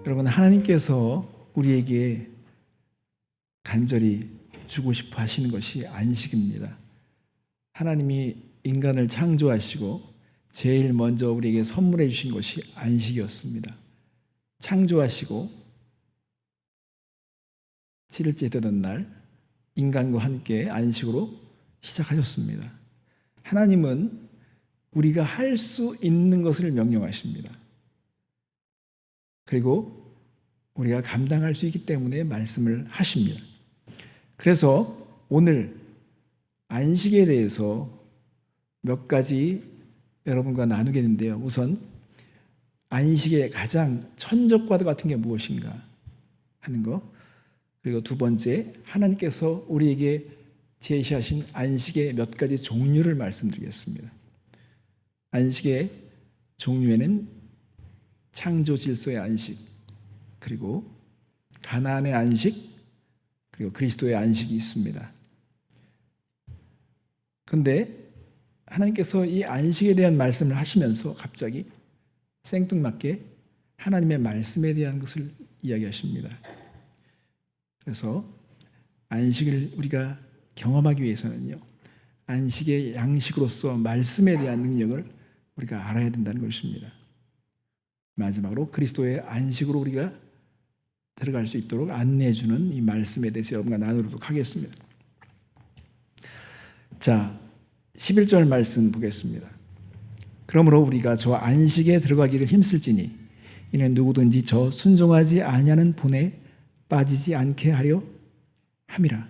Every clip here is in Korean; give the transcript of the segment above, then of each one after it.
여러분, 하나님께서 우리에게 간절히 주고 싶어 하시는 것이 안식입니다. 하나님이 인간을 창조하시고 제일 먼저 우리에게 선물해 주신 것이 안식이었습니다. 창조하시고 7일째 되던 날 인간과 함께 안식으로 시작하셨습니다. 하나님은 우리가 할 수 있는 것을 명령하십니다. 그리고 우리가 감당할 수 있기 때문에 말씀을 하십니다. 그래서 오늘 안식에 대해서 몇 가지 여러분과 나누겠는데요. 우선 안식의 가장 천적과도 같은 게 무엇인가 하는 거, 그리고 두 번째, 하나님께서 우리에게 제시하신 안식의 몇 가지 종류를 말씀드리겠습니다. 안식의 종류에는 창조 질서의 안식, 그리고 가나안의 안식, 그리고 그리스도의 안식이 있습니다. 그런데 하나님께서 이 안식에 대한 말씀을 하시면서 갑자기 생뚱맞게 하나님의 말씀에 대한 것을 이야기하십니다. 그래서 안식을 우리가 경험하기 위해서는요, 안식의 양식으로서 말씀에 대한 능력을 우리가 알아야 된다는 것입니다. 마지막으로 그리스도의 안식으로 우리가 들어갈 수 있도록 안내해 주는 이 말씀에 대해서 여러분과 나누도록 하겠습니다. 자, 11절 말씀 보겠습니다. 그러므로 우리가 저 안식에 들어가기를 힘쓸지니 이는 누구든지 저 순종하지 아니하는 본에 빠지지 않게 하려 함이라.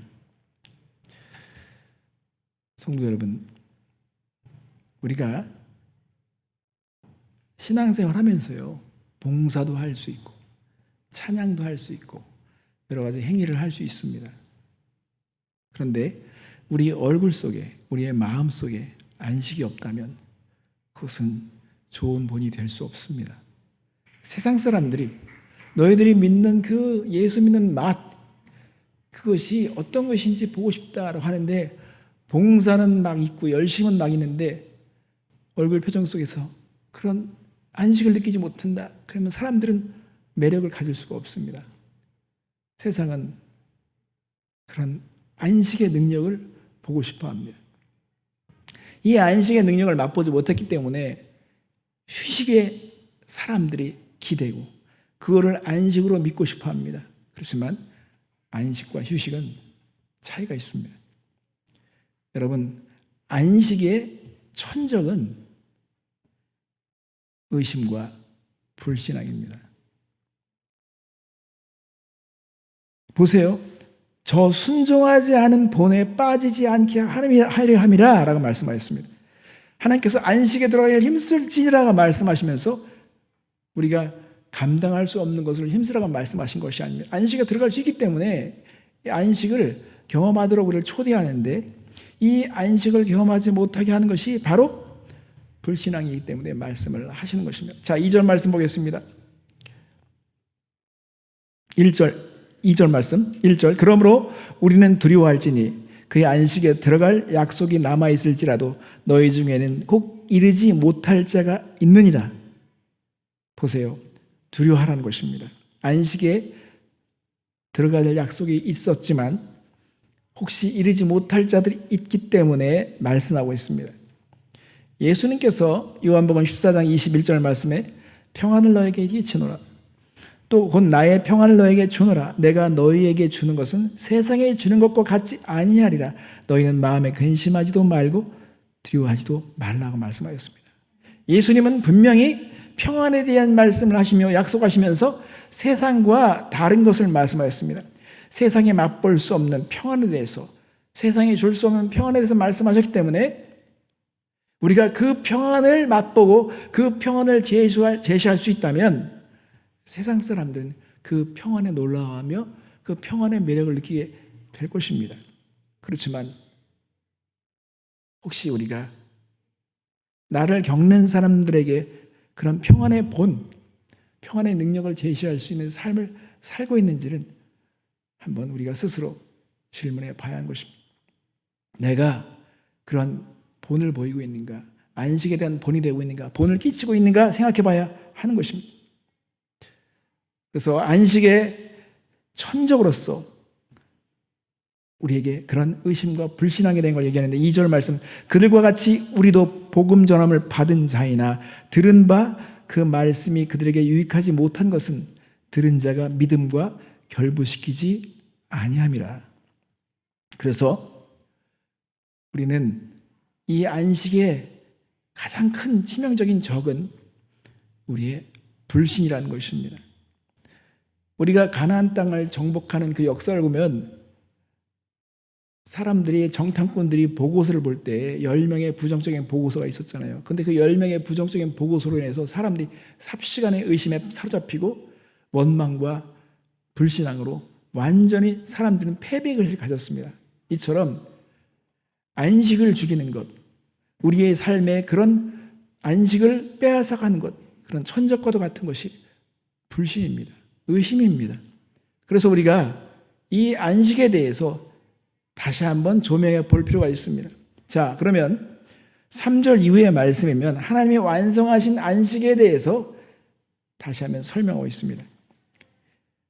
성도 여러분, 우리가 신앙생활 하면서요, 봉사도 할 수 있고 찬양도 할 수 있고 여러 가지 행위를 할 수 있습니다. 그런데 우리 얼굴 속에, 우리의 마음 속에 안식이 없다면 그것은 좋은 본이 될 수 없습니다. 세상 사람들이 너희들이 믿는 그 예수 믿는 맛, 그것이 어떤 것인지 보고 싶다라고 하는데 봉사는 막 있고 열심은 막 있는데 얼굴 표정 속에서 그런 안식을 느끼지 못한다. 그러면 사람들은 매력을 가질 수가 없습니다. 세상은 그런 안식의 능력을 보고 싶어 합니다. 이 안식의 능력을 맛보지 못했기 때문에 휴식에 사람들이 기대고 그거를 안식으로 믿고 싶어 합니다. 그렇지만 안식과 휴식은 차이가 있습니다. 여러분, 안식의 천적은 의심과 불신앙입니다. 보세요. 저 순종하지 않은 본에 빠지지 않게 하려 함이라 라고 말씀하셨습니다. 하나님께서 안식에 들어가기를 힘쓸지라고 말씀하시면서 우리가 감당할 수 없는 것을 힘쓰라고 말씀하신 것이 아닙니다. 안식에 들어갈 수 있기 때문에 이 안식을 경험하도록 우리를 초대하는데 이 안식을 경험하지 못하게 하는 것이 바로 불신앙이기 때문에 말씀을 하시는 것입니다. 자, 2절 말씀 보겠습니다. 2절 말씀 1절. 그러므로 우리는 두려워할지니 그의 안식에 들어갈 약속이 남아있을지라도 너희 중에는 꼭 이르지 못할 자가 있느니라. 보세요. 두려워하라는 것입니다. 안식에 들어갈 약속이 있었지만 혹시 이르지 못할 자들이 있기 때문에 말씀하고 있습니다. 예수님께서 요한복음 14장 21절 말씀에 평안을 너에게 끼치노라. 또 곧 나의 평안을 너에게 주노라. 내가 너희에게 주는 것은 세상에 주는 것과 같지 아니하리라. 너희는 마음에 근심하지도 말고 두려워하지도 말라고 말씀하셨습니다. 예수님은 분명히 평안에 대한 말씀을 하시며 약속하시면서 세상과 다른 것을 말씀하셨습니다. 세상에 맛볼 수 없는 평안에 대해서, 세상에 줄 수 없는 평안에 대해서 말씀하셨기 때문에 우리가 그 평안을 맛보고 그 평안을 제시할 수 있다면 세상 사람들은 그 평안에 놀라워하며 그 평안의 매력을 느끼게 될 것입니다. 그렇지만 혹시 우리가 나를 겪는 사람들에게 그런 평안의 본, 평안의 능력을 제시할 수 있는 삶을 살고 있는지는 한번 우리가 스스로 질문해 봐야 하는 것입니다. 내가 그런 본을 보이고 있는가? 안식에 대한 본이 되고 있는가? 본을 끼치고 있는가? 생각해 봐야 하는 것입니다. 그래서 안식의 천적으로서 우리에게 그런 의심과 불신앙에 대한 걸 얘기하는데 2절 말씀, 그들과 같이 우리도 복음 전함을 받은 자이나 들은 바 그 말씀이 그들에게 유익하지 못한 것은 들은 자가 믿음과 결부시키지 아니함이라. 그래서 우리는 이 안식의 가장 큰 치명적인 적은 우리의 불신이라는 것입니다. 우리가 가나안 땅을 정복하는 그 역사를 보면 사람들이, 정탐꾼들이 보고서를 볼 때 10명의 부정적인 보고서가 있었잖아요. 근데 그 10명의 부정적인 보고서로 인해서 사람들이 삽시간에 의심에 사로잡히고 원망과 불신앙으로 완전히 사람들은 패배를 가졌습니다. 이처럼 안식을 죽이는 것, 우리의 삶에 그런 안식을 빼앗아가는 것, 그런 천적과도 같은 것이 불신입니다. 의심입니다. 그래서 우리가 이 안식에 대해서 다시 한번 조명해 볼 필요가 있습니다. 자, 그러면 3절 이후의 말씀이면 하나님이 완성하신 안식에 대해서 다시 한번 설명하고 있습니다.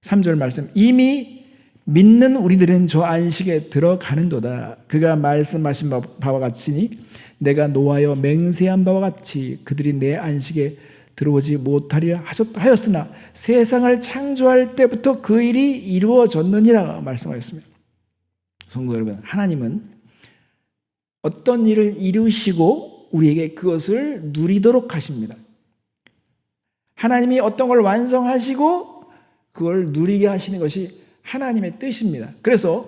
3절 말씀, 이미 믿는 우리들은 저 안식에 들어가는도다. 그가 말씀하신 바와 같으니 내가 노하여 맹세한 바와 같이 그들이 내 안식에 들어오지 못하리라 하였으나 세상을 창조할 때부터 그 일이 이루어졌느니라 말씀하였습니다. 성도 여러분, 하나님은 어떤 일을 이루시고 우리에게 그것을 누리도록 하십니다. 하나님이 어떤 걸 완성하시고 그걸 누리게 하시는 것이 하나님의 뜻입니다. 그래서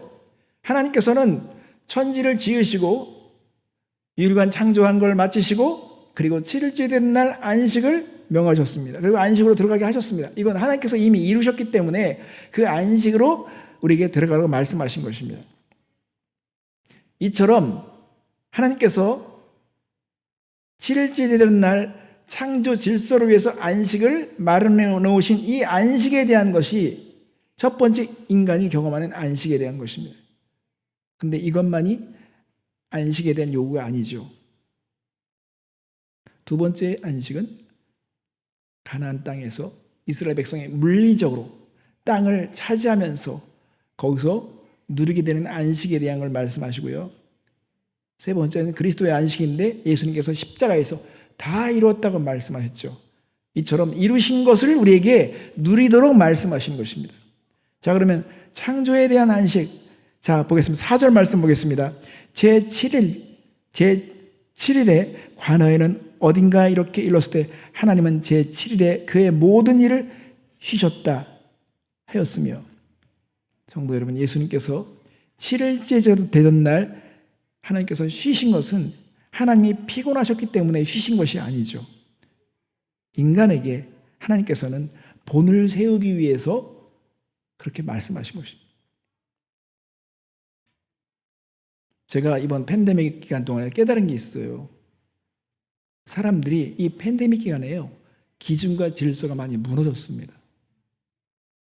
하나님께서는 천지를 지으시고 유일관 창조한 걸 마치시고 그리고 7일째 되는 날 안식을 명하셨습니다. 그리고 안식으로 들어가게 하셨습니다. 이건 하나님께서 이미 이루셨기 때문에 그 안식으로 우리에게 들어가라고 말씀하신 것입니다. 이처럼 하나님께서 7일째 되는 날 창조 질서를 위해서 안식을 마련해 놓으신 이 안식에 대한 것이 첫 번째 인간이 경험하는 안식에 대한 것입니다. 근데 이것만이 안식에 대한 요구가 아니죠. 두 번째 안식은 가나안 땅에서 이스라엘 백성이 물리적으로 땅을 차지하면서 거기서 누리게 되는 안식에 대한 걸 말씀하시고요. 세 번째는 그리스도의 안식인데 예수님께서 십자가에서 다 이루었다고 말씀하셨죠. 이처럼 이루신 것을 우리에게 누리도록 말씀하신 것입니다. 자, 그러면 창조에 대한 안식. 자, 보겠습니다. 4절 말씀 보겠습니다. 제7일에 관어에는 어딘가 이렇게 일렀을 때 하나님은 제7일에 그의 모든 일을 쉬셨다 하였으며, 성도 여러분, 예수님께서 7일째 되던 날 하나님께서 쉬신 것은 하나님이 피곤하셨기 때문에 쉬신 것이 아니죠. 인간에게 하나님께서는 본을 세우기 위해서 그렇게 말씀하신 것입니다. 제가 이번 팬데믹 기간 동안에 깨달은 게 있어요. 사람들이 이 팬데믹 기간에요, 기준과 질서가 많이 무너졌습니다.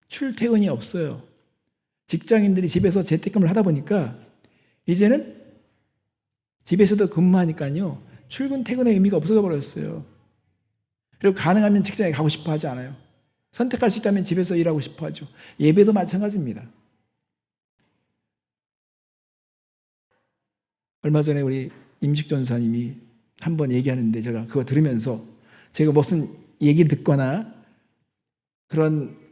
출퇴근이 없어요. 직장인들이 집에서 재택근무를 하다 보니까 이제는 집에서도 근무하니까요, 출근 퇴근의 의미가 없어져 버렸어요. 그리고 가능하면 직장에 가고 싶어 하지 않아요. 선택할 수 있다면 집에서 일하고 싶어 하죠. 예배도 마찬가지입니다. 얼마 전에 우리 임식 전사님이 한번 얘기하는데 제가 그거 들으면서 제가 무슨 얘기 듣거나 그런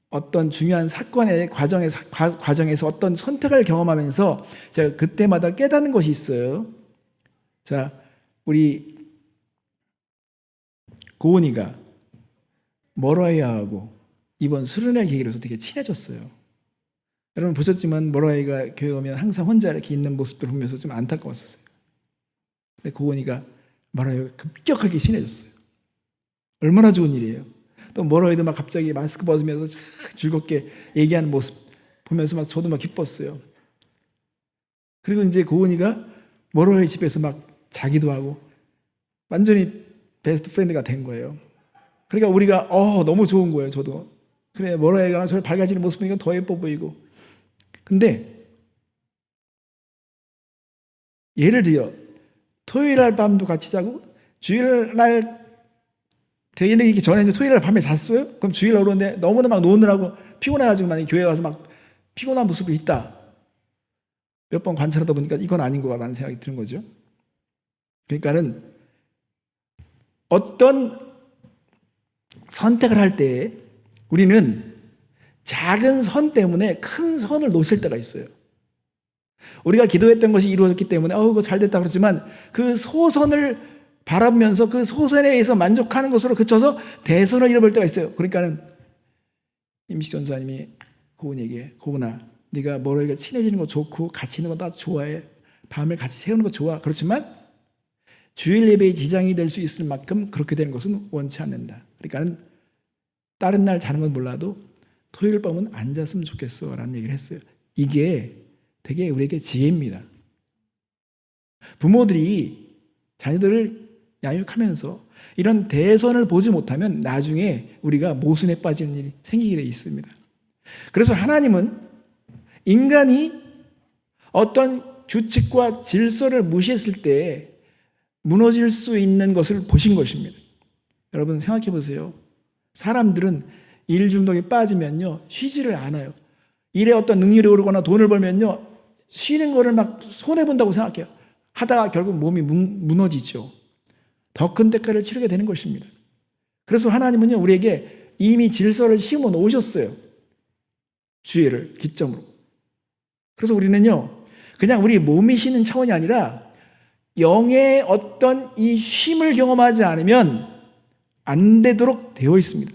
어떤 중요한 사건의 과정에서 어떤 선택을 경험하면서 제가 그때마다 깨닫는 것이 있어요. 자, 우리 고은이가 머라이아하고 이번 수련회 계기로 되게 친해졌어요. 여러분 보셨지만 머라이가 교회 오면 항상 혼자 이렇게 있는 모습들을 보면서 좀 안타까웠었어요. 근데 고은이가 머라이가 급격하게 친해졌어요. 얼마나 좋은 일이에요. 또 머라이도 막 갑자기 마스크 벗으면서 즐겁게 얘기하는 모습 보면서 막 저도 막 기뻤어요. 그리고 이제 고은이가 머라이 집에서 막 자기도 하고 완전히 베스트 프렌드가 된 거예요. 그러니까 우리가 너무 좋은 거예요. 저도 그래, 머라이가 저를 밝아지는 모습 보니까 더 예뻐 보이고. 근데 예를 들어 토요일 날 밤도 같이 자고 주일 날 되기 전에 이제 토요일 날 밤에 잤어요? 그럼 주일 날 오는데 너무나 막 노느라고 피곤해가지고 만약에 교회 가서 막 피곤한 모습이 있다. 몇 번 관찰하다 보니까 이건 아닌 거라는 생각이 드는 거죠. 그러니까는 어떤 선택을 할 때 우리는 작은 선 때문에 큰 선을 놓칠 때가 있어요. 우리가 기도했던 것이 이루어졌기 때문에 그거 잘 됐다 그러지만 그 소선을 바라보면서 그 소선에 의해서 만족하는 것으로 그쳐서 대선을 잃어버릴 때가 있어요. 그러니까는 임식 전사님이 고은에게, 고은아, 네가 뭐로가 친해지는 거 좋고 같이 있는 거 나도 좋아해. 밤을 같이 새우는 거 좋아. 그렇지만 주일 예배에 지장이 될 수 있을 만큼 그렇게 되는 것은 원치 않는다. 그러니까는 다른 날 자는 건 몰라도 토요일 밤은 안 잤으면 좋겠어 라는 얘기를 했어요. 이게 되게 우리에게 지혜입니다. 부모들이 자녀들을 양육하면서 이런 대선을 보지 못하면 나중에 우리가 모순에 빠지는 일이 생기게 되어 있습니다. 그래서 하나님은 인간이 어떤 규칙과 질서를 무시했을 때 무너질 수 있는 것을 보신 것입니다. 여러분 생각해 보세요. 사람들은 일 중독에 빠지면요 쉬지를 않아요. 일에 어떤 능률이 오르거나 돈을 벌면요 쉬는 거를 막 손해본다고 생각해요. 하다가 결국 몸이 무너지죠. 더 큰 대가를 치르게 되는 것입니다. 그래서 하나님은요 우리에게 이미 질서를 심어 놓으셨어요. 주의를 기점으로. 그래서 우리는요 그냥 우리 몸이 쉬는 차원이 아니라 영의 어떤 이 쉼을 경험하지 않으면 안 되도록 되어 있습니다.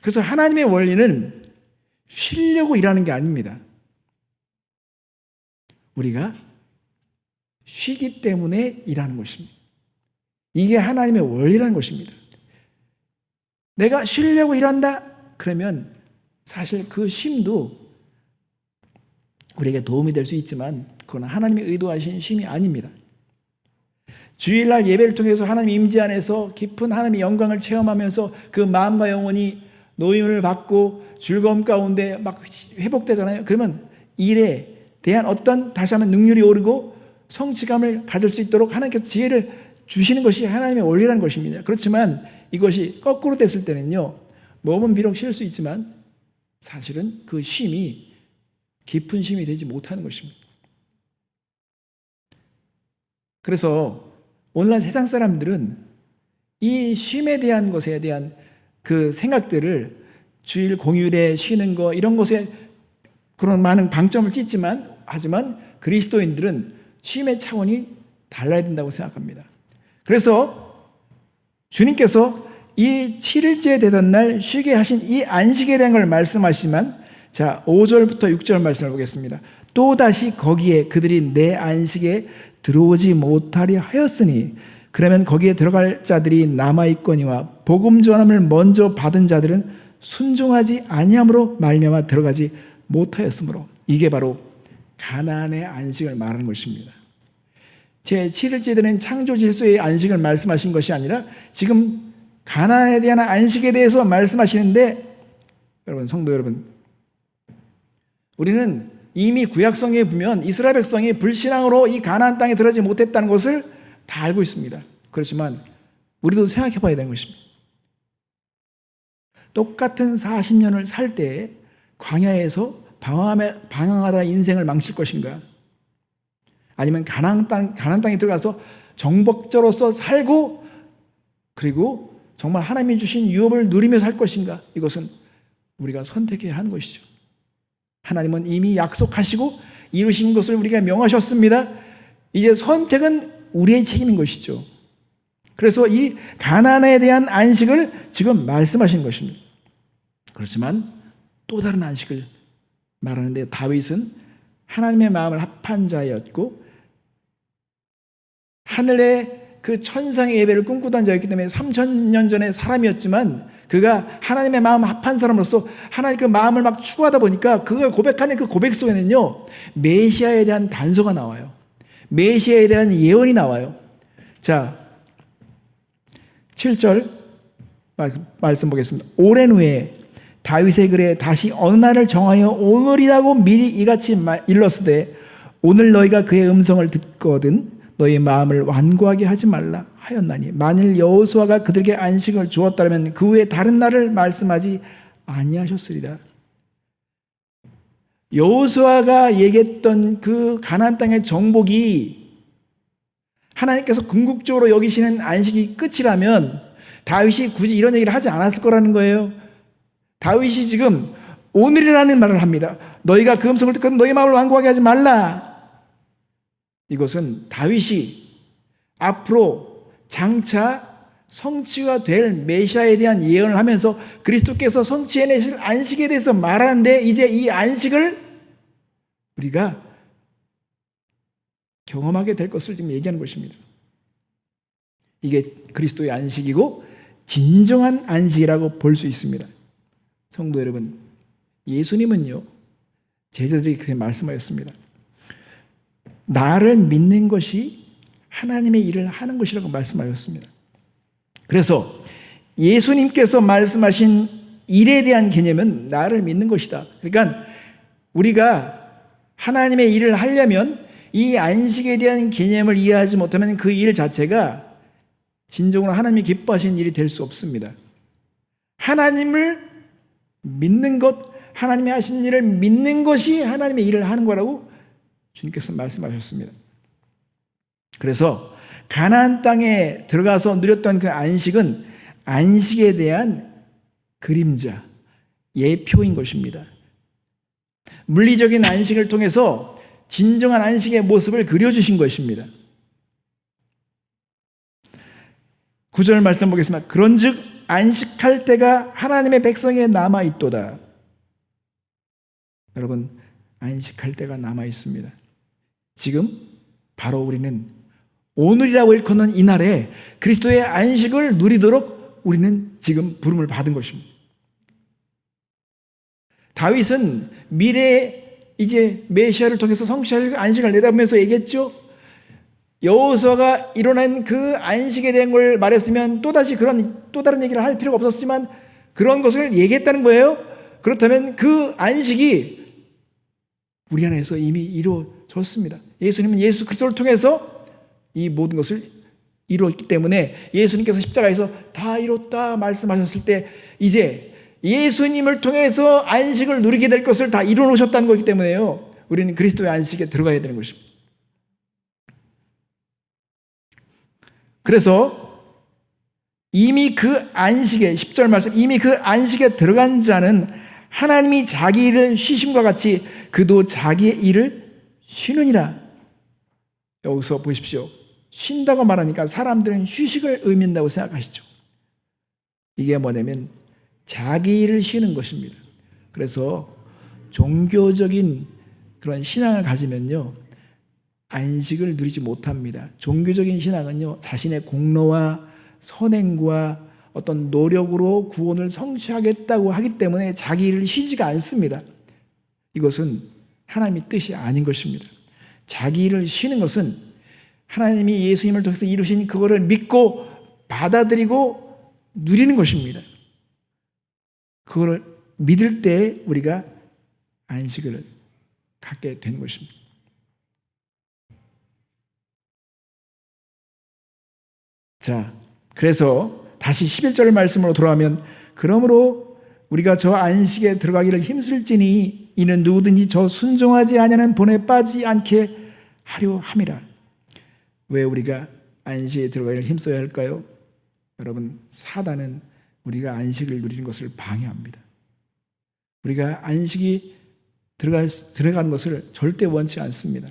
그래서 하나님의 원리는 쉬려고 일하는 게 아닙니다. 우리가 쉬기 때문에 일하는 것입니다. 이게 하나님의 원리라는 것입니다. 내가 쉬려고 일한다? 그러면 사실 그 쉼도 우리에게 도움이 될 수 있지만 그건 하나님이 의도하신 쉼이 아닙니다. 주일날 예배를 통해서 하나님 임재 안에서 깊은 하나님의 영광을 체험하면서 그 마음과 영혼이 노임을 받고 즐거움 가운데 막 회복되잖아요. 그러면 일에 대한 어떤 다시 한번 능률이 오르고 성취감을 가질 수 있도록 하나님께서 지혜를 주시는 것이 하나님의 원리라는 것입니다. 그렇지만 이것이 거꾸로 됐을 때는요 몸은 비록 쉴 수 있지만 사실은 그 쉼이 깊은 쉼이 되지 못하는 것입니다. 그래서 오늘날 세상 사람들은 이 쉼에 대한 것에 대한 그 생각들을 주일 공휴일에 쉬는 거 이런 것에 그런 많은 방점을 찍지만 하지만 그리스도인들은 쉼의 차원이 달라야 된다고 생각합니다. 그래서 주님께서 이 7일째 되던 날 쉬게 하신 이 안식에 대한 걸 말씀하시지만 자 5절부터 6절 말씀을 보겠습니다. 또다시 거기에 그들이 내 안식에 들어오지 못하리 하였으니 그러면 거기에 들어갈 자들이 남아있거니와 복음 전함을 먼저 받은 자들은 순종하지 아니함으로 말미암아 들어가지 못하였으므로 이게 바로 가나안의 안식을 말하는 것입니다. 제 7일째 되는 창조 질서의 안식을 말씀하신 것이 아니라 지금 가나안에 대한 안식에 대해서 말씀하시는데 여러분 성도 여러분 우리는 이미 구약성에 보면 이스라엘 백성이 불신앙으로 이 가나안 땅에 들어가지 못했다는 것을 다 알고 있습니다. 그렇지만 우리도 생각해 봐야 되는 것입니다. 똑같은 40년을 살 때 광야에서 방황하다 인생을 망칠 것인가? 아니면 가나안 땅에 들어가서 정복자로서 살고 그리고 정말 하나님이 주신 유업을 누리며 살 것인가? 이것은 우리가 선택해야 하는 것이죠. 하나님은 이미 약속하시고 이루신 것을 우리가 명하셨습니다. 이제 선택은 우리의 책임인 것이죠. 그래서 이 가나안에 대한 안식을 지금 말씀하신 것입니다. 그렇지만 또 다른 안식을 말하는데 다윗은 하나님의 마음을 합한 자였고 하늘의 그 천상의 예배를 꿈꾸던 자였기 때문에 3000년 전의 사람이었지만 그가 하나님의 마음 합한 사람으로서 하나님 그 마음을 막 추구하다 보니까 그가 고백하는 그 고백 속에는요 메시아에 대한 단서가 나와요. 메시아에 대한 예언이 나와요. 자 7절 말씀 보겠습니다. 오랜 후에 다윗의 글에 다시 어느 날을 정하여 오늘이라고 미리 이같이 일렀으되 오늘 너희가 그의 음성을 듣거든 너희 마음을 완고하게 하지 말라 하였나니 만일 여호수아가 그들에게 안식을 주었다면 그 후에 다른 날을 말씀하지 아니하셨으리라. 여호수아가 얘기했던 그 가나안 땅의 정복이 하나님께서 궁극적으로 여기시는 안식이 끝이라면 다윗이 굳이 이런 얘기를 하지 않았을 거라는 거예요. 다윗이 지금 오늘이라는 말을 합니다. 너희가 그 음성을 듣고 너희 마음을 완고하게 하지 말라. 이것은 다윗이 앞으로 장차 성취가 될 메시아에 대한 예언을 하면서 그리스도께서 성취해내실 안식에 대해서 말하는데, 이제 이 안식을 우리가 경험하게 될 것을 지금 얘기하는 것입니다. 이게 그리스도의 안식이고 진정한 안식이라고 볼 수 있습니다. 성도 여러분, 예수님은요, 제자들이 그렇게 말씀하였습니다. 나를 믿는 것이 하나님의 일을 하는 것이라고 말씀하셨습니다. 그래서 예수님께서 말씀하신 일에 대한 개념은 나를 믿는 것이다. 그러니까 우리가 하나님의 일을 하려면 이 안식에 대한 개념을 이해하지 못하면 그 일 자체가 진정으로 하나님이 기뻐하시는 일이 될 수 없습니다. 하나님을 믿는 것, 하나님이 하신 일을 믿는 것이 하나님의 일을 하는 거라고 주님께서 말씀하셨습니다. 그래서 가나안 땅에 들어가서 누렸던 그 안식은 안식에 대한 그림자, 예표인 것입니다. 물리적인 안식을 통해서 진정한 안식의 모습을 그려주신 것입니다. 9절 말씀 보겠습니다. 그런즉 안식할 때가 하나님의 백성에 남아있도다. 여러분, 안식할 때가 남아있습니다. 지금 바로 우리는 오늘이라고 일컫는 이날에 그리스도의 안식을 누리도록 우리는 지금 부름을 받은 것입니다. 다윗은 미래에 이제 메시아를 통해서 성취할 안식을 내다보면서 얘기했죠. 여호수아가 일어난 그 안식에 대한 걸 말했으면 또 다른 얘기를 할 필요가 없었지만 그런 것을 얘기했다는 거예요. 그렇다면 그 안식이 우리 안에서 이미 이루어졌습니다. 예수님은 예수 그리스도를 통해서 이 모든 것을 이루었기 때문에 예수님께서 십자가에서 다 이뤘다 말씀하셨을 때 이제 예수님을 통해서 안식을 누리게 될 것을 다 이루어 놓으셨다는 거기 때문에요. 우리는 그리스도의 안식에 들어가야 되는 것입니다. 그래서 이미 그 안식에 10절 말씀, 이미 그 안식에 들어간 자는 하나님이 자기 일을 쉬심과 같이 그도 자기의 일을 쉬느니라. 여기서 보십시오. 쉰다고 말하니까 사람들은 휴식을 의미한다고 생각하시죠. 이게 뭐냐면 자기 일을 쉬는 것입니다. 그래서 종교적인 그런 신앙을 가지면요, 안식을 누리지 못합니다. 종교적인 신앙은요, 자신의 공로와 선행과 어떤 노력으로 구원을 성취하겠다고 하기 때문에 자기 일을 쉬지가 않습니다. 이것은 하나님의 뜻이 아닌 것입니다. 자기 일을 쉬는 것은 하나님이 예수님을 통해서 이루신 그거를 믿고 받아들이고 누리는 것입니다. 그거를 믿을 때 우리가 안식을 갖게 되는 것입니다. 자, 그래서 다시 11절 말씀으로 돌아가면 그러므로 우리가 저 안식에 들어가기를 힘쓸지니 이는 누구든지 저 순종하지 아니하는 본에 빠지지 않게 하려 함이라. 왜 우리가 안식에 들어가기를 힘써야 할까요? 여러분, 사단은 우리가 안식을 누리는 것을 방해합니다. 우리가 안식이 들어가는 것을 절대 원치 않습니다.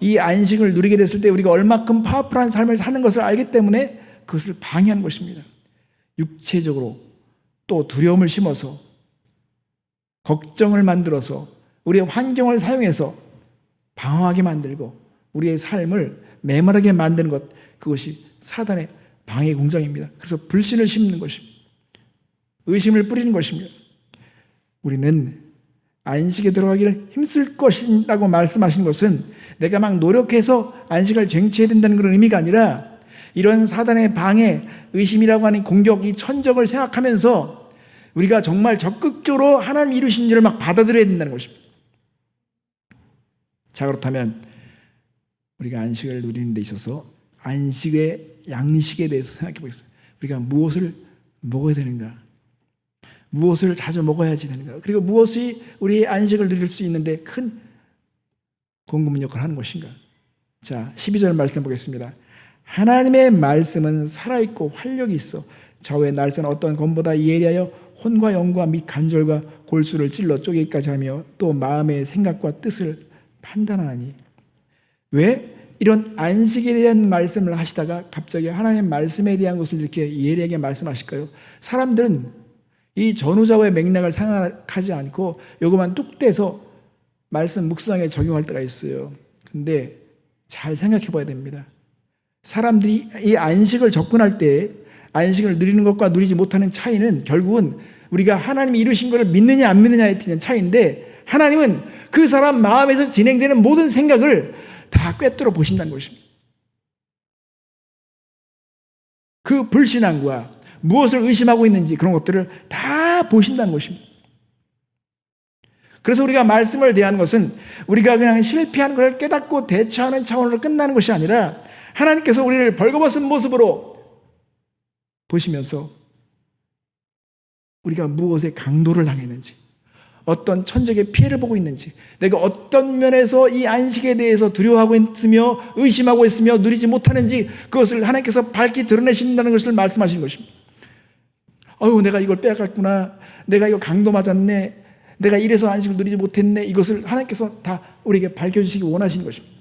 이 안식을 누리게 됐을 때 우리가 얼마큼 파워풀한 삶을 사는 것을 알기 때문에 그것을 방해하는 것입니다. 육체적으로 또 두려움을 심어서 걱정을 만들어서 우리의 환경을 사용해서 방황하게 만들고 우리의 삶을 메마르게 만드는 것, 그것이 사단의 방해 공작입니다. 그래서 불신을 심는 것입니다. 의심을 뿌리는 것입니다. 우리는 안식에 들어가기를 힘쓸 것이라고 말씀하신 것은 내가 막 노력해서 안식을 쟁취해야 된다는 그런 의미가 아니라 이런 사단의 방해, 의심이라고 하는 공격, 이 천적을 생각하면서 우리가 정말 적극적으로 하나님 이루신 일을 막 받아들여야 된다는 것입니다. 자, 그렇다면 우리가 안식을 누리는 데 있어서 안식의 양식에 대해서 생각해 보겠습니다. 우리가 무엇을 먹어야 되는가? 무엇을 자주 먹어야지 되는가? 그리고 무엇이 우리의 안식을 누릴 수 있는데 큰 공급 역할을 하는 것인가? 자, 12절 말씀 보겠습니다. 하나님의 말씀은 살아있고 활력이 있어 좌우의 날선 어떤 검보다 예리하여 혼과 영과 및 간절과 골수를 찔러 쪼개기까지 하며 또 마음의 생각과 뜻을 판단하니. 왜 이런 안식에 대한 말씀을 하시다가 갑자기 하나님의 말씀에 대한 것을 이렇게 예리하게 말씀하실까요? 사람들은 이 전후좌우의 맥락을 생각하지 않고 요것만 뚝 떼서 말씀 묵상에 적용할 때가 있어요. 근데 잘 생각해 봐야 됩니다. 사람들이 이 안식을 접근할 때 안식을 누리는 것과 누리지 못하는 차이는 결국은 우리가 하나님이 이루신 것을 믿느냐 안 믿느냐에 대한 차이인데, 하나님은 그 사람 마음에서 진행되는 모든 생각을 다 꿰뚫어 보신다는 것입니다. 그 불신앙과 무엇을 의심하고 있는지 그런 것들을 다 보신다는 것입니다. 그래서 우리가 말씀을 대하는 것은 우리가 그냥 실패한 것을 깨닫고 대처하는 차원으로 끝나는 것이 아니라 하나님께서 우리를 벌거벗은 모습으로 보시면서 우리가 무엇에 강도를 당했는지, 어떤 천적의 피해를 보고 있는지, 내가 어떤 면에서 이 안식에 대해서 두려워하고 있으며 의심하고 있으며 누리지 못하는지 그것을 하나님께서 밝히 드러내신다는 것을 말씀하시는 것입니다. 내가 이걸 빼앗겼구나, 내가 이거 강도 맞았네, 내가 이래서 안식을 누리지 못했네, 이것을 하나님께서 다 우리에게 밝혀주시기 원하시는 것입니다.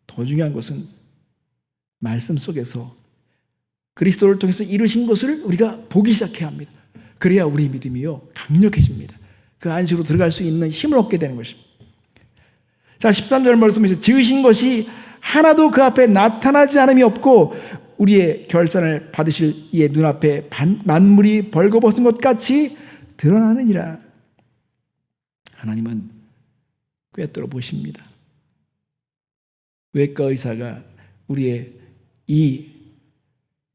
더 중요한 것은 말씀 속에서 그리스도를 통해서 이루신 것을 우리가 보기 시작해야 합니다. 그래야 우리 믿음이요 강력해집니다. 그 안식으로 들어갈 수 있는 힘을 얻게 되는 것입니다. 자, 13절 말씀에서 지으신 것이 하나도 그 앞에 나타나지 않음이 없고 우리의 결산을 받으실 이의 눈앞에 만물이 벌거벗은 것 같이 드러나느니라. 하나님은 꿰뚫어 보십니다. 외과 의사가 우리의 이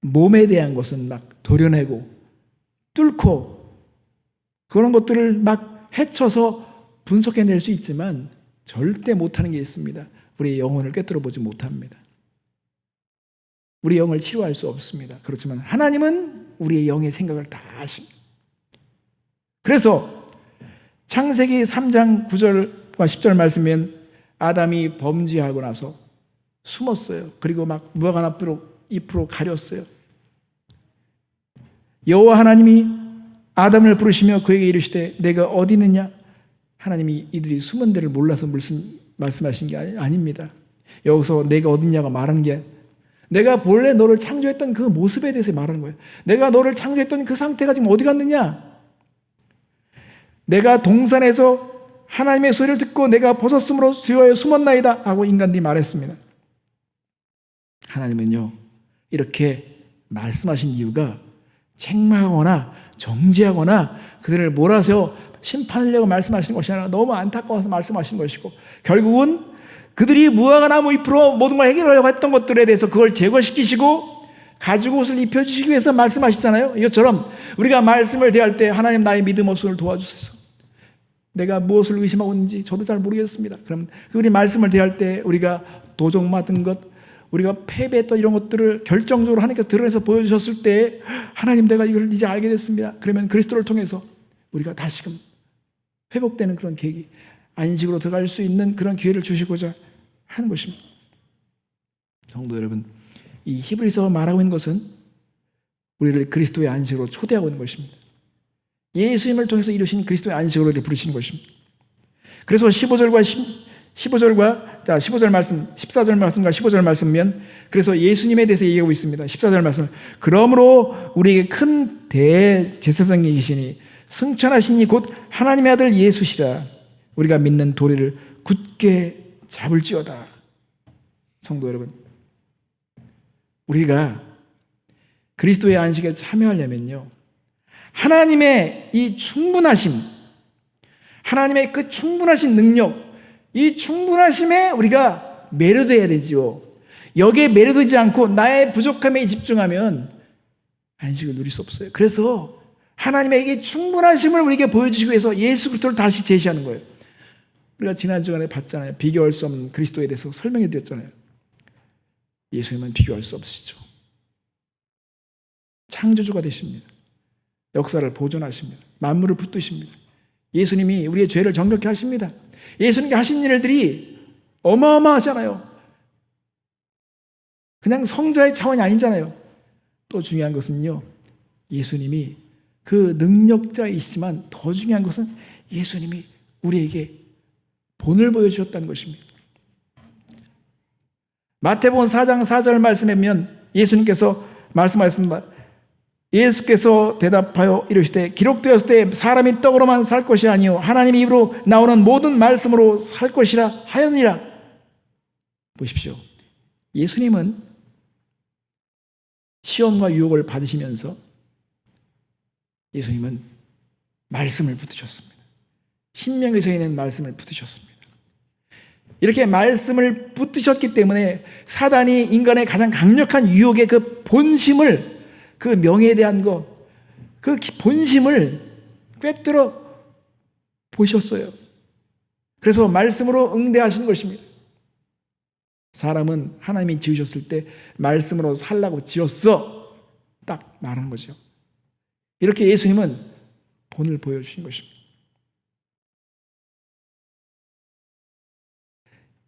몸에 대한 것은 막 도려내고 뚫고 그런 것들을 막 헤쳐서 분석해낼 수 있지만 절대 못하는 게 있습니다. 우리의 영혼을 꿰뚫어 보지 못합니다. 우리 영을 치료할 수 없습니다. 그렇지만 하나님은 우리의 영의 생각을 다 아십니다. 그래서 창세기 3장 9절과 10절 말씀은 아담이 범죄하고 나서 숨었어요. 그리고 막 무화과 나무로 잎으로 가렸어요. 여호와 하나님이 아담을 부르시며 그에게 이르시되 내가 어디 있느냐? 하나님이 이들이 숨은 데를 몰라서 말씀하신 게 아닙니다. 여기서 내가 어디 있냐가 말하는 게 내가 본래 너를 창조했던 그 모습에 대해서 말하는 거예요. 내가 너를 창조했던 그 상태가 지금 어디 갔느냐? 내가 동산에서 하나님의 소리를 듣고 내가 벗었으므로 수요에 숨었나이다 하고 인간들이 말했습니다. 하나님은요 이렇게 말씀하신 이유가 책망하거나 정죄하거나 그들을 몰아서 심판하려고 말씀하시는 것이 아니라 너무 안타까워서 말씀하시는 것이고, 결국은 그들이 무화과 나무 잎으로 모든 걸 해결하려고 했던 것들에 대해서 그걸 제거시키시고 가죽 옷을 입혀주시기 위해서 말씀하시잖아요. 이것처럼 우리가 말씀을 대할 때 하나님 나의 믿음 없음을 도와주소서, 내가 무엇을 의심하고 있는지 저도 잘 모르겠습니다. 그럼 우리 말씀을 대할 때 우리가 도적맞은 것, 우리가 패배했던 이런 것들을 결정적으로 하나님께서 드러내서 보여주셨을 때 하나님 내가 이걸 이제 알게 됐습니다. 그러면 그리스도를 통해서 우리가 다시금 회복되는 그런 계기, 안식으로 들어갈 수 있는 그런 기회를 주시고자 하는 것입니다. 성도 여러분, 이 히브리서가 말하고 있는 것은 우리를 그리스도의 안식으로 초대하고 있는 것입니다. 예수님을 통해서 이루신 그리스도의 안식으로 부르시는 것입니다. 그래서 15절과 15절 말씀, 14절 말씀과 15절 말씀이면 그래서 예수님에 대해서 얘기하고 있습니다. 14절 말씀, 그러므로 우리에게 큰 대제사장이 계시니 승천하시니 곧 하나님의 아들 예수시라. 우리가 믿는 도리를 굳게 잡을지어다. 성도 여러분, 우리가 그리스도의 안식에 참여하려면요 하나님의 이 충분하심, 하나님의 그 충분하신 능력, 이 충분하심에 우리가 매료돼야 되지요. 여기에 매료되지 않고 나의 부족함에 집중하면 안식을 누릴 수 없어요. 그래서 하나님의 이 충분하심을 우리에게 보여주시기 위해서 예수 그리스도를 다시 제시하는 거예요. 우리가 지난 주간에 봤잖아요. 비교할 수 없는 그리스도에 대해서 설명해 드렸잖아요. 예수님은 비교할 수 없으시죠. 창조주가 되십니다. 역사를 보존하십니다. 만물을 붙드십니다. 예수님이 우리의 죄를 정결케 하십니다. 예수님께 하신 일들이 어마어마하잖아요. 그냥 성자의 차원이 아니잖아요. 또 중요한 것은요, 예수님이 그 능력자이시지만 더 중요한 것은 예수님이 우리에게 본을 보여주셨다는 것입니다. 마태복음 4장 4절 말씀에 보면 예수님께서 말씀하셨습니다. 예수께서 대답하여 이르시되 기록되었을 때 사람이 떡으로만 살 것이 아니요 하나님의 입으로 나오는 모든 말씀으로 살 것이라 하였느니라. 보십시오. 예수님은 시험과 유혹을 받으시면서 예수님은 말씀을 붙드셨습니다. 신명기서에 있는 말씀을 붙드셨습니다. 이렇게 말씀을 붙드셨기 때문에 사단이 인간의 가장 강력한 유혹의 그 본심을, 그 명예에 대한 그 본심을 꿰뚫어 보셨어요. 그래서 말씀으로 응대하신 것입니다. 사람은 하나님이 지으셨을 때 말씀으로 살라고 지었어, 딱 말하는 거죠. 이렇게 예수님은 본을 보여주신 것입니다.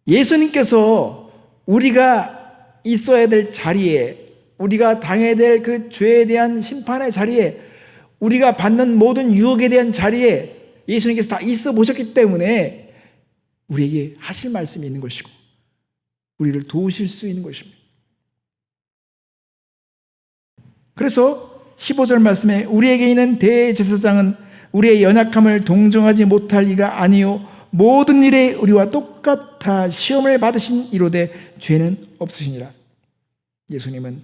예수님께서 우리가 있어야 될 자리에, 우리가 당해야 될 그 죄에 대한 심판의 자리에, 우리가 받는 모든 유혹에 대한 자리에 예수님께서 다 있어 보셨기 때문에 우리에게 하실 말씀이 있는 것이고 우리를 도우실 수 있는 것입니다. 그래서 15절 말씀에 우리에게 있는 대제사장은 우리의 연약함을 동정하지 못할 이가 아니요 모든 일에 우리와 똑같아 시험을 받으신 이로되 죄는 없으시니라. 예수님은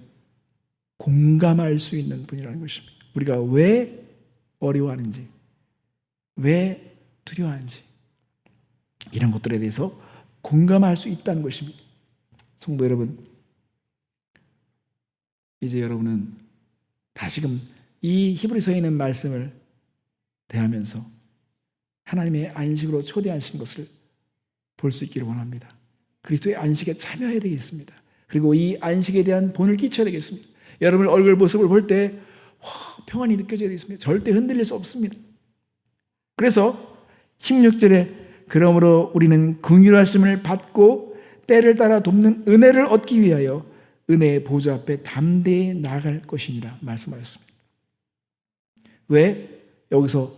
공감할 수 있는 분이라는 것입니다. 우리가 왜 어려워하는지, 왜 두려워하는지 이런 것들에 대해서 공감할 수 있다는 것입니다. 성도 여러분, 이제 여러분은 다시금 이 히브리서에 있는 말씀을 대하면서 하나님의 안식으로 초대하신 것을 볼 수 있기를 원합니다. 그리스도의 안식에 참여해야 되겠습니다. 그리고 이 안식에 대한 본을 끼쳐야 되겠습니다. 여러분 얼굴 모습을 볼 때 평안이 느껴져야 되겠습니다. 절대 흔들릴 수 없습니다. 그래서 16절에 그러므로 우리는 긍휼하심을 받고 때를 따라 돕는 은혜를 얻기 위하여 은혜의 보좌 앞에 담대히 나아갈 것이니라 말씀하셨습니다. 왜 여기서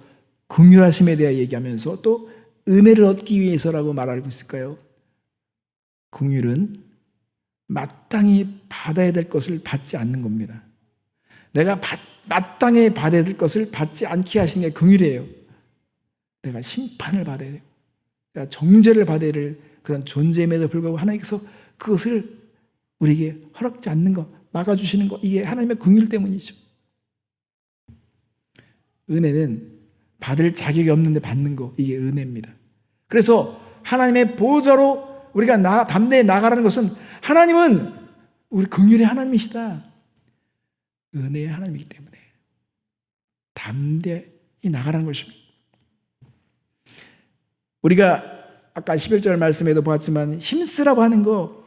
긍휼하심에 대해 얘기하면서 또 은혜를 얻기 위해서라고 말하고 있을까요? 긍휼은 마땅히 받아야 될 것을 받지 않는 겁니다. 내가 마땅히 받아야 될 것을 받지 않게 하시는 게 긍휼이에요. 내가 심판을 받아야 돼요. 내가 정죄를 받아야 될 그런 존재임에도 불구하고 하나님께서 그것을 우리에게 허락지 않는 것, 막아주시는 것, 이게 하나님의 긍휼 때문이죠. 은혜는 받을 자격이 없는데 받는 거, 이게 은혜입니다. 그래서 하나님의 보좌로 우리가 담대히 나가라는 것은 하나님은 우리 긍휼의 하나님이시다, 은혜의 하나님이기 때문에 담대히 나가라는 것입니다. 우리가 아까 11절 말씀에도 보았지만 힘쓰라고 하는 거,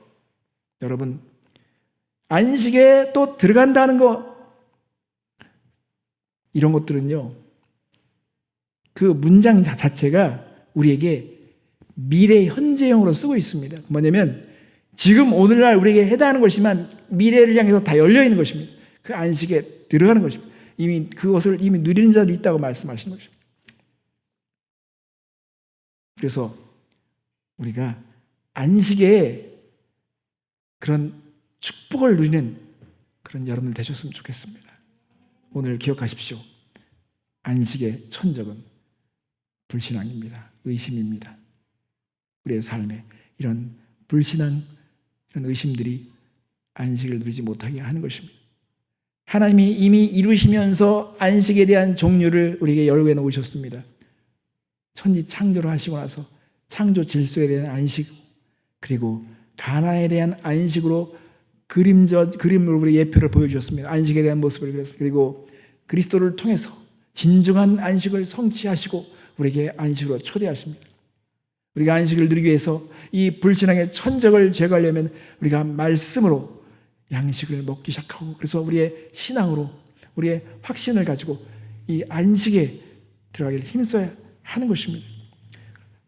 여러분 안식에 또 들어간다는 거, 이런 것들은요 그 문장 자체가 우리에게 미래 현재형으로 쓰고 있습니다. 뭐냐면 지금 오늘날 우리에게 해당하는 것이지만 미래를 향해서 다 열려있는 것입니다. 그 안식에 들어가는 것입니다. 이미 그것을 이미 누리는 자들이 있다고 말씀하시는 것입니다. 그래서 우리가 안식에 그런 축복을 누리는 그런 여러분들 되셨으면 좋겠습니다. 오늘 기억하십시오. 안식의 천적은 불신앙입니다. 의심입니다. 우리의 삶에 이런 불신앙, 이런 의심들이 안식을 누리지 못하게 하는 것입니다. 하나님이 이미 이루시면서 안식에 대한 종류를 우리에게 열고해 놓으셨습니다. 천지 창조를 하시고 나서 창조 질서에 대한 안식, 그리고 가나에 대한 안식으로 그림으로 우리 예표를 보여주셨습니다. 안식에 대한 모습을 그렸습니다. 그리고 그리스도를 통해서 진정한 안식을 성취하시고 우리에게 안식으로 초대하십니다. 우리가 안식을 누리기 위해서 이 불신앙의 천적을 제거하려면 우리가 말씀으로 양식을 먹기 시작하고, 그래서 우리의 신앙으로, 우리의 확신을 가지고 이 안식에 들어가기를 힘써야 하는 것입니다.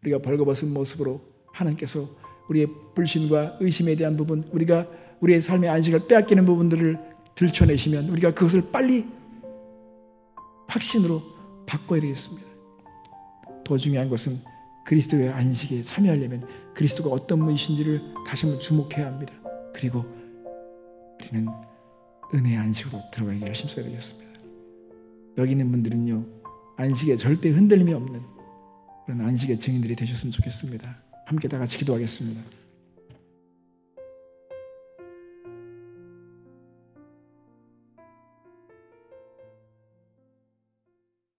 우리가 벌거벗은 모습으로 하나님께서 우리의 불신과 의심에 대한 부분, 우리가 우리의 삶의 안식을 빼앗기는 부분들을 들춰내시면 우리가 그것을 빨리 확신으로 바꿔야 되겠습니다. 더 중요한 것은 그리스도의 안식에 참여하려면 그리스도가 어떤 분이신지를 다시 한번 주목해야 합니다. 그리고 우리는 은혜의 안식으로 들어가기를 힘써야 되겠습니다. 여기 있는 분들은요, 안식에 절대 흔들림이 없는 그런 안식의 증인들이 되셨으면 좋겠습니다. 함께 다 같이 기도하겠습니다.